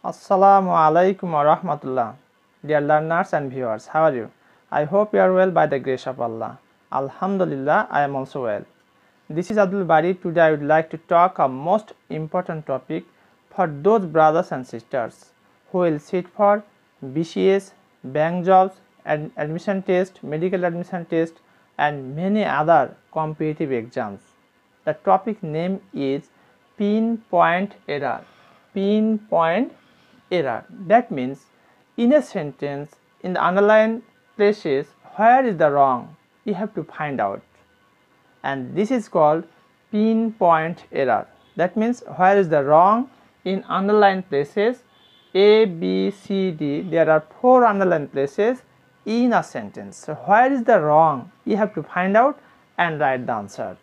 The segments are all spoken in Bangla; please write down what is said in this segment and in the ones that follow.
Assalamu alaikum wa rahmatullah. Dear learners and viewers, how are you? I hope you are well by the grace of Allah. Alhamdulillah, I am also well. This is Abdul Bari. Today I would like to talk a most important topic for those brothers and sisters who will sit for BCS, bank jobs, and admission test, medical admission test, and many other competitive exams. The topic name is pinpoint error. Pinpoint error. That means in a sentence, in the underlined places, where is the wrong, you have to find out, and this is called pinpoint error. That means where is the wrong in underlined places A, B, C, D. There are 4 underlined places in a sentence. So where is the wrong, you have to find out and write the answer.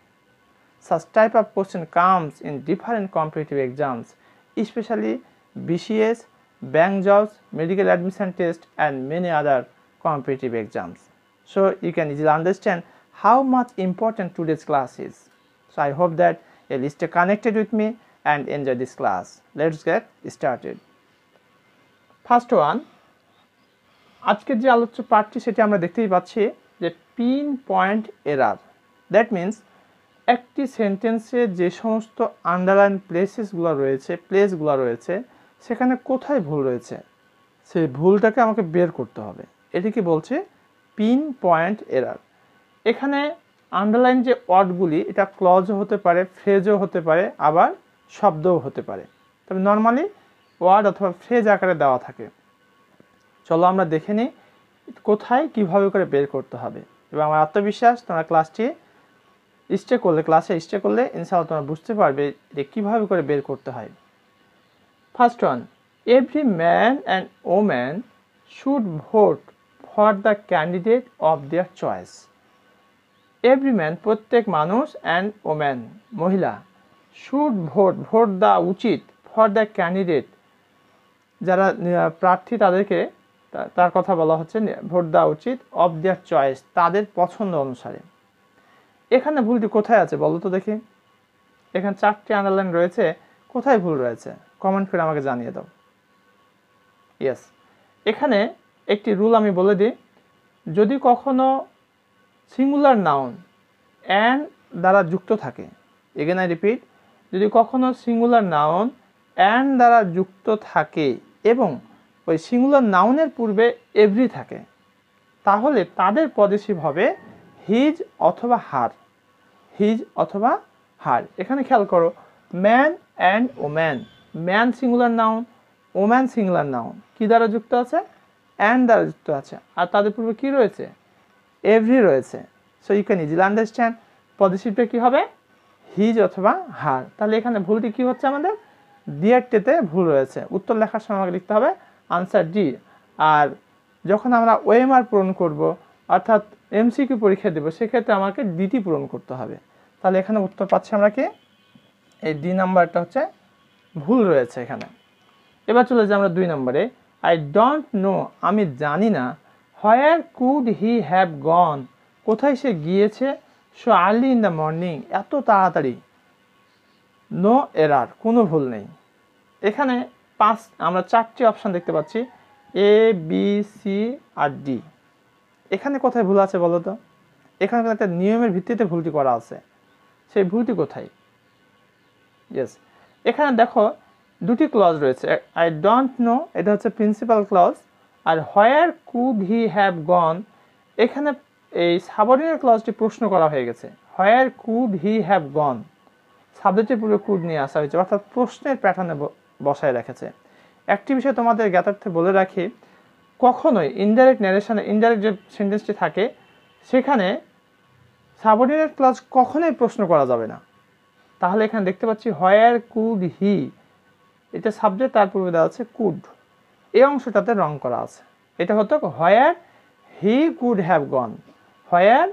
Such type of question comes in different competitive exams, especially BCS, bank jobs, medical admission test, and many other competitive exams. So you can easily understand how much important today's class is. So I hope that you will stay connected with me and enjoy this class. Let's get started. First one, আজকের যে আলোচ্য পাঠটি সেটি আমরা দেখতেই পাচ্ছি যে pin point error. That means একটি সেন্টেন্সে যে সমস্ত আন্ডারলাইন প্লেসগুলো রয়েছে সেখানে কোথায় ভুল রয়েছে সেই ভুলটাকে আমাকে বের করতে হবে। এটিকে বলছে পিন পয়েন্ট এরার। এখানে আন্ডারলাইন যে ওয়ার্ডগুলি এটা ক্লজও হতে পারে, ফ্রেজও হতে পারে, আবার শব্দও হতে পারে, তবে নর্মালি ওয়ার্ড অথবা ফ্রেজ আকারে দেওয়া থাকে। চলো আমরা দেখে নিই কোথায় কিভাবে করে বের করতে হবে, এবং আমার আত্মবিশ্বাস তোমরা ক্লাসে স্টে করলে ইনশাআল্লাহ তোমরা বুঝতে পারবে যে কীভাবে করে বের করতে হয়। First one, every man and woman should vote for the candidate of their choice. Every man প্রত্যেক মানুষ, অ্যান্ড ওম্যান মহিলা, শুড ভোট দেওয়া উচিত, ফর দ্য ক্যান্ডিডেট যারা প্রার্থী তাদেরকে তার কথা বলা হচ্ছে, ভোট দেওয়া উচিত, অফ দেয়ার চয়েস তাদের পছন্দ অনুসারে। এখানে ভুলটি কোথায় আছে বলো তো দেখি। এখানে 4টি আন্ডারলাইন রয়েছে, কোথায় ভুল রয়েছে কমেন্ট করে আমাকে জানিয়ে দাও। ইয়েস, এখানে একটি রুল আমি বলে দিই, যদি কখনো সিঙ্গুলার নাউন অ্যান্ড দ্বারা যুক্ত থাকে, এগেন আই রিপিট, যদি কখনো সিঙ্গুলার নাউন অ্যান্ড দ্বারা যুক্ত থাকে এবং ওই সিঙ্গুলার নাউনের পূর্বে এভরি থাকে, তাহলে তাদের পজিটিভ হবে হিজ অথবা হার। হিজ অথবা হার। এখানে খেয়াল করো, man and woman, man singular noun, woman singular noun, কি দ্বারা যুক্ত আছে? অ্যান্ড দ্বারা যুক্ত আছে, আর তাদের পূর্বে কি রয়েছে? এভরি রয়েছে। So you can easily understand পজিটিভটা কী হবে? হিজ অথবা হার। তাহলে এখানে ভুলটি কি হচ্ছে? আমাদের ডিয়ারটিতে ভুল রয়েছে। উত্তর লেখার সময় আমাকে লিখতে হবে আনসার ডি। আর যখন আমরা ওএমআর পূরণ করব, অর্থাৎ এমসিকিউ পরীক্ষা দেবো, সেক্ষেত্রে আমাকে ডিটি পূরণ করতে হবে। তাহলে এখানে উত্তর পাচ্ছি আমরা কি? এই ডি নাম্বারটা হচ্ছে ভুল রয়েছে এখানে। এবার চলে যাই আমরা 2 নম্বরে। আই ডোন্ট নো, আমি জানি না, হোয়ার কুড হি হ্যাভ গন, কোথায় সে গিয়েছে, so early in the morning, এত তাড়াতাড়ি। নো এরার, কোনো ভুল নেই। এখানে আমরা 4টি অপশান দেখতে পাচ্ছি, এ, বি, সি আর ডি। এখানে কোথায় ভুল আছে বলো তো? এখানে একটা নিয়মের ভিত্তিতে ভুলটি করা আছে, সেই ভুলটি কোথায়? ইয়েস, এখানে দেখো 2টি ক্লজ রয়েছে। আই ডোন্ট নো, এটা হচ্ছে প্রিন্সিপাল ক্লজ, আর where could he have gone, এখানে এই সাবঅর্ডিনেট ক্লজটি প্রশ্ন করা হয়ে গেছে। হোয়ার কুড হি হ্যাভ গন, সাবজেক্টের পূর্বে কুড নিয়ে আসা হয়েছে, অর্থাৎ প্রশ্নের প্যাটার্নে বসায় রেখেছে। একটি বিষয় তোমাদের জ্ঞাতার্থে বলে রাখি, কখনোই ইনডাইরেক্ট ন্যারেশনে, ইনডাইরেক্ট যে সেন্টেন্সটি থাকে সেখানে সাবঅর্ডিনেট ক্লজ কখনোই প্রশ্ন করা যাবে না। তাহলে এখানে দেখতে পাচ্ছি হোয়ার কুড হি, এটা সাবজেক্ট, তার পূর্বে দেওয়া আছে কুড, এই অংশটাতে রং করা আছে। এটা হতো where he could have gone, where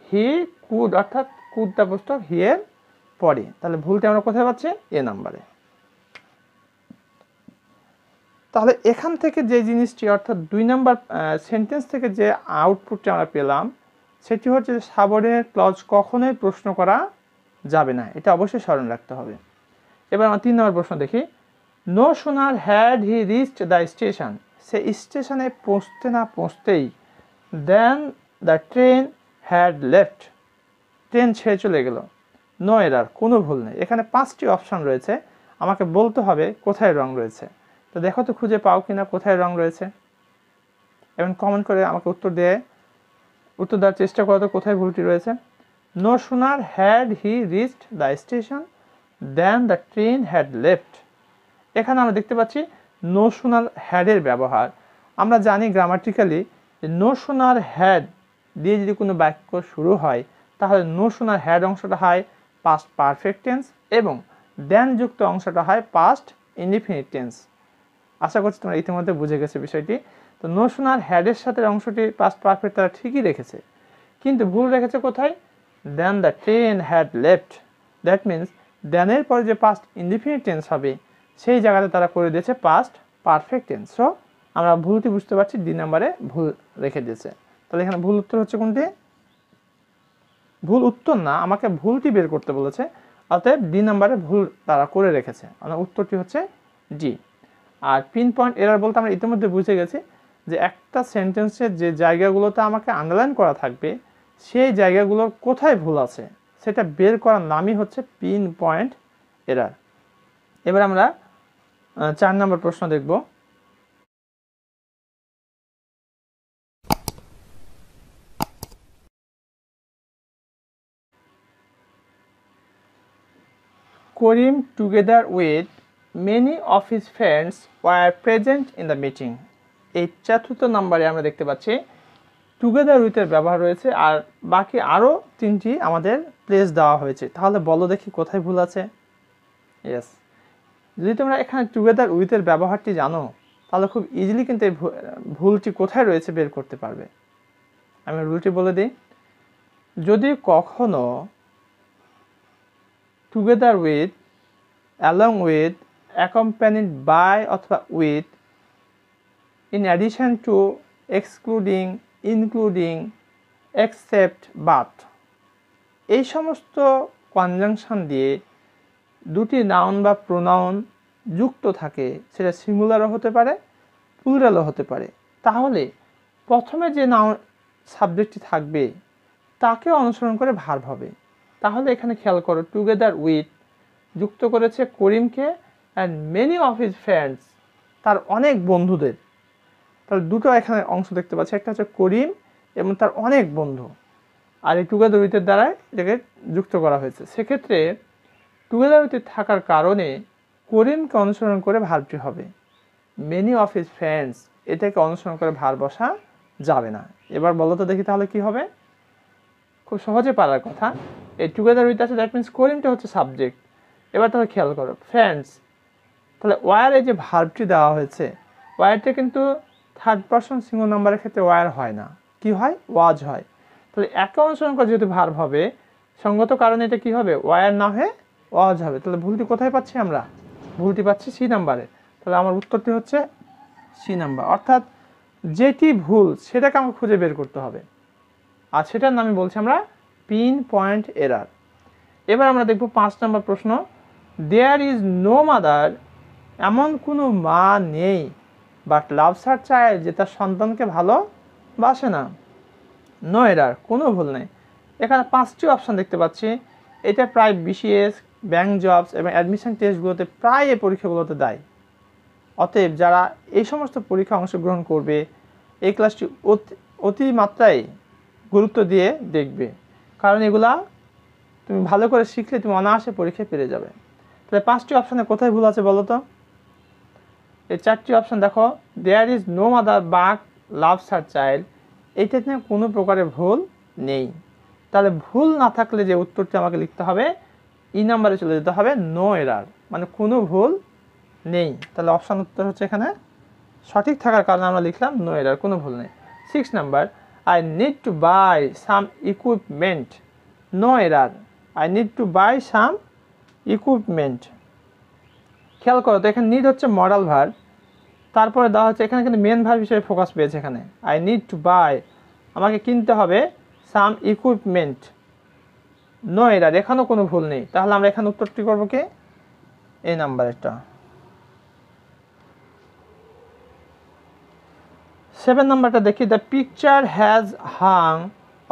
he could, অর্থাৎ কুডটা বসতো হি এর পরে। তাহলে ভুলটা আমরা কোথায় পাচ্ছি? এ নাম্বারে। তাহলে এখান থেকে যে জিনিসটি, অর্থাৎ 2 নম্বর সেন্টেন্স থেকে যে আউটপুটটি আমরা পেলাম, সেটি হচ্ছে সাবঅর্ডিনেট ক্লজ কখনোই প্রশ্ন করা যাবে না, এটা অবশ্যই স্মরণ রাখতে হবে। এবার আমরা 3 নম্বর প্রশ্ন দেখি। No sooner had he reached the station, সে স্টেশনে পৌঁছতে না পৌঁছতেই then the train had left, train ছেড়ে চলে গেল। নো এরার, কোনো ভুল নেই। এখানে 5টি অপশান রয়েছে, আমাকে বলতে হবে কোথায় রং রয়েছে। তো দেখো তো খুঁজে পাও কিনা কোথায় রং রয়েছে, এবং কমেন্ট করে আমাকে উত্তর দেওয়ার চেষ্টা করো তো কোথায় ভুলটি রয়েছে। No sooner had he reached the station then the train had left. এখানে আমরা দেখতে পাচ্ছি নো সোনার হ্যাডের ব্যবহার। আমরা জানি গ্রামাটিক্যালি যে নো সোনার হ্যাড দিয়ে যদি কোনো বাক্য শুরু হয় তাহলে নো সোনার হ্যাড অংশটা হয় পাস্ট পারফেক্ট টেন্স এবং দেন যুক্ত অংশটা হয় পাস্ট ইনডিফিনিট টেন্স। আশা করছি তোমরা ইতিমধ্যে বুঝে গেছে বিষয়টি। তো নো সোনার হ্যাডের সাথে অংশটি পাস্ট পারফেক্ট তারা ঠিকই রেখেছে, কিন্তু ভুল রেখেছে কোথায়? Then the train had left. That means দেনের পরে যে পাস্ট ইনডিফিনিট টেন্স হবে সেই জায়গাতে তারা করে দিয়েছে পাস্ট পারফেক্ট টেন্স। সো আমরা ভুলটি বুঝতে পারছি, ডি নাম্বারে ভুল রেখে দিয়েছে। তাহলে এখানে ভুল উত্তর হচ্ছে কোনটি? ভুল উত্তর না, আমাকে ভুলটি বের করতে বলেছে, অতএব ডি নাম্বারে ভুল তারা করে রেখেছে, মানে উত্তরটি হচ্ছে ডি। আর পিন পয়েন্ট এরার বলতে আমরা ইতিমধ্যে বুঝে গেছি যে একটা সেন্টেন্সের যে জায়গাগুলোতে আমাকে আন্ডারলাইন করা থাকবে সেই জায়গাগুলোর কোথায় ভুল আছে সেটা বের করার নামই হচ্ছে পিন পয়েন্ট এরার। এবার আমরা 4 নম্বর প্রশ্ন দেখব। Karim together with many of his friends were present in the meeting. এই 4th নম্বরে আমরা দেখতে পাচ্ছি টুগেদার উইথের ব্যবহার রয়েছে, আর বাকি আরও 3টি আমাদের প্লেস দেওয়া হয়েছে। তাহলে বলো দেখি কোথায় ভুল আছে। ইয়েস, যদি তোমরা এখানে টুগেদার উইথের ব্যবহারটি জানো তাহলে খুব ইজিলি কিন্তু এই ভুলটি কোথায় রয়েছে বের করতে পারবে। আমি রুলটি বলে দিই, যদি কখনো together with, along with, accompanied by অথবা with, in addition to, excluding, including, except, but, এই সমস্ত কনজাংশন দিয়ে দুটি নাউন বা প্রোনাউন যুক্ত থাকে, সেটা সিঙ্গুলারও হতে পারে প্লুরালও হতে পারে, তাহলে প্রথমে যে নাউন সাবজেক্টটি থাকবে তাকে অনুসরণ করে ভার্ব হবে। তাহলে এখানে খেয়াল করো, টুগেদার উইথ যুক্ত করেছে করিমকে and many of his friends, তার অনেক বন্ধুদের। তাহলে দুটো এখানে অংশ দেখতে পাচ্ছি, একটা হচ্ছে করিম এবং তার অনেক বন্ধু, আর এই টুগেদার উইথের দ্বারা এটাকে যুক্ত করা হয়েছে। সেক্ষেত্রে টুগেদার উইথ থাকার কারণে করিমকে অনুসরণ করে ভার্বটি হবে। মেনি অফ হিজ ফ্রেন্ডস এটাকে অনুসরণ করে ভার্ব বসা যাবে না। এবার বলো তো দেখি তাহলে কি হবে। খুব সহজে পারার কথা, এই টুগেদার উইথ আছে, দ্যাট মিনস করিমটা হচ্ছে সাবজেক্ট। এবার তাহলে খেয়াল করো ফ্রেন্ডস, তাহলে ওয়ার এই যে ভার্বটি দেওয়া হয়েছে, ওয়ারটা কিন্তু থার্ড পারসন সিঙ্গুলার নাম্বারের ক্ষেত্রে ওয়ার হয় না, কি হয়? ওয়াজ হয়। তাহলে একে অনুসরণ করে যেহেতু ভার্ব হবে, সঙ্গত কারণে এটা কি হবে? ওয়ার না হয়ে ওয়াজ হবে। তাহলে ভুলটি কোথায় পাচ্ছি আমরা? ভুলটি পাচ্ছি সি নাম্বারে। তাহলে আমার উত্তরটি হচ্ছে সি নাম্বার, অর্থাৎ যেটি ভুল সেটাকে আমাকে খুঁজে বের করতে হবে, আর সেটার নামই বলছি আমরা পিন পয়েন্ট এরার। এবার আমরা দেখব 5 নম্বর প্রশ্ন। দেয়ার ইজ নো মাদার, এমন কোনো মা নেই, বাট লাভস হার চাইল্ড, যে তার সন্তানকে ভালোবাসে না। নো এরার, কোনো ভুল নেই। এখানে 5টি অপশান দেখতে পাচ্ছি। এটা প্রায় BCS, ব্যাংক জবস এবং অ্যাডমিশন টেস্টগুলোতে প্রায় এই পরীক্ষাগুলোতে দেয়। অতএব যারা এই সমস্ত পরীক্ষা অংশগ্রহণ করবে এই ক্লাসটি অতিমাত্রায় গুরুত্ব দিয়ে দেখবে, কারণ এগুলা তুমি ভালো করে শিখলে তুমি অনায়াসে পরীক্ষায় পেরে যাবে। তাহলে 5টি অপশানে কোথায় ভুল আছে বলো তো? এই 4টি অপশান দেখো। There is no mother but loves her child, এইটাতে কোনো প্রকারের ভুল নেই। তাহলে ভুল না থাকলে যে উত্তরটি আমাকে লিখতে হবে, ই নাম্বারে চলে যেতে হবে, নো এরার, মানে কোনো ভুল নেই। তাহলে অপশান উত্তর হচ্ছে এখানে সঠিক থাকার কারণে আমরা লিখলাম নো এরার, কোনো ভুল নেই। 6 number, I need to buy some equipment. No error, I need to buy some equipment. খেয়াল করো তো, এখানে নিড হচ্ছে মডাল ভার্ব, তারপরে দেওয়া হচ্ছে এখানে কিন্তু মেন ভার্ব হিসেবে ফোকাস পেয়েছে। এখানে আই নিড টু বাই, আমাকে কিনতে হবে সাম ইকুইপমেন্ট। নো এরার, এখানেও কোনো ভুল নেই। তাহলে আমরা এখানে উত্তরটি করবো কি? এই নাম্বারটা। 7 নাম্বারটা দেখি, the picture has hung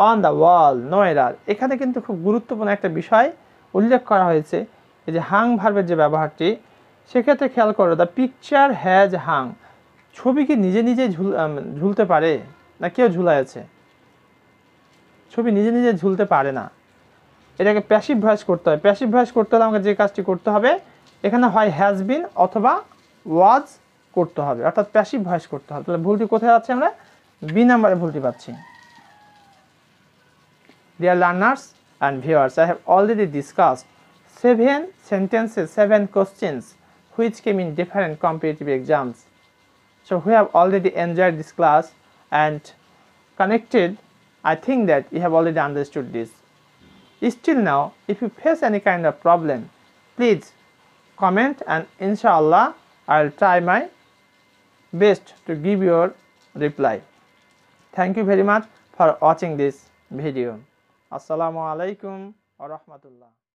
on the wall no error. এখানে কিন্তু খুব গুরুত্বপূর্ণ একটা বিষয় উল্লেখ করা হয়েছে, এই যে হাং ভার্বের যে ব্যবহারটি, সেক্ষেত্রে খেয়াল করো, দ্য পিকচার হ্যাজ হাং, ছবি কি নিজে নিজে ঝুলতে পারে না কেউ ঝুলায় আছে? ছবি নিজে নিজে ঝুলতে পারে না, এটাকে প্যাসিভ ভয়েস করতে হয়। প্যাসিভ ভয়েস করতে হলে আমাকে যে কাজটি করতে হবে, এখানে হয় হ্যাজ বিন অথবা ওয়াজ করতে হবে, অর্থাৎ প্যাসিভ ভয়েস করতে হবে। তাহলে ভুলটি কোথায় আছে? আমরা বি নাম্বারে ভুলটি পাচ্ছি। Dear learners and viewers, I have already discussed 7 sentences, 7 questions which came in different competitive exams. So we have already enjoyed this class and connected. I think that you have already understood this. Still now, if you face any kind of problem, please comment and inshallah I will try my best to give your reply. Thank you very much for watching this video. Assalamu alaikum wa rahmatullah.